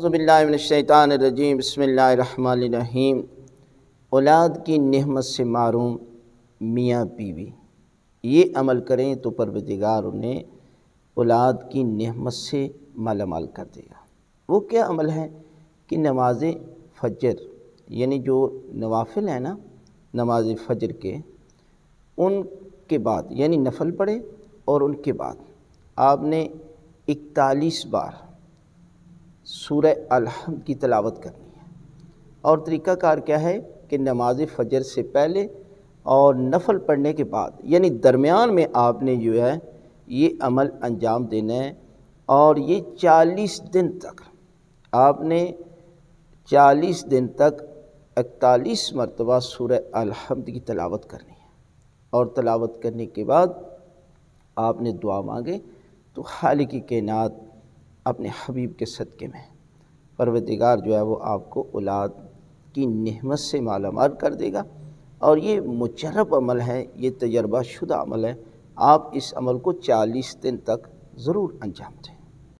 اعوذ باللہ من الشیطان الرجیم، بسم اللہ الرحمن الرحیم۔ اولاد کی نعمت سے محروم میاں بیوی یہ عمل کریں تو پروردگار انہیں اولاد کی نعمت سے مالا مال کر دے گا۔ وہ کیا عمل ہے کہ نماز فجر یعنی جو نوافل ہیں نا، نماز فجر کے ان کے بعد یعنی نفل پڑھے اور ان کے بعد آپ نے 41 بار سورہ الحمد کی تلاوت کرنی ہے۔ اور طریقہ کار کیا ہے کہ نماز فجر سے پہلے اور نفل پڑھنے کے بعد یعنی درمیان میں آپ نے جو ہے یہ عمل انجام دینا ہے، اور یہ 40 دن تک آپ نے 40 دن تک 41 مرتبہ سورہ الحمد کی تلاوت کرنی ہے۔ اور تلاوت کرنے کے بعد آپ نے دعا مانگے تو خالق کائنات اپنے حبیب کے صدقے میں پروردگار جو ہے وہ آپ کو اولاد کی نعمت سے مالا مال کر دے گا۔ اور یہ مجرب عمل ہے، یہ تجربہ شدہ عمل ہے۔ آپ اس عمل کو 40 دن تک ضرور انجام دیں۔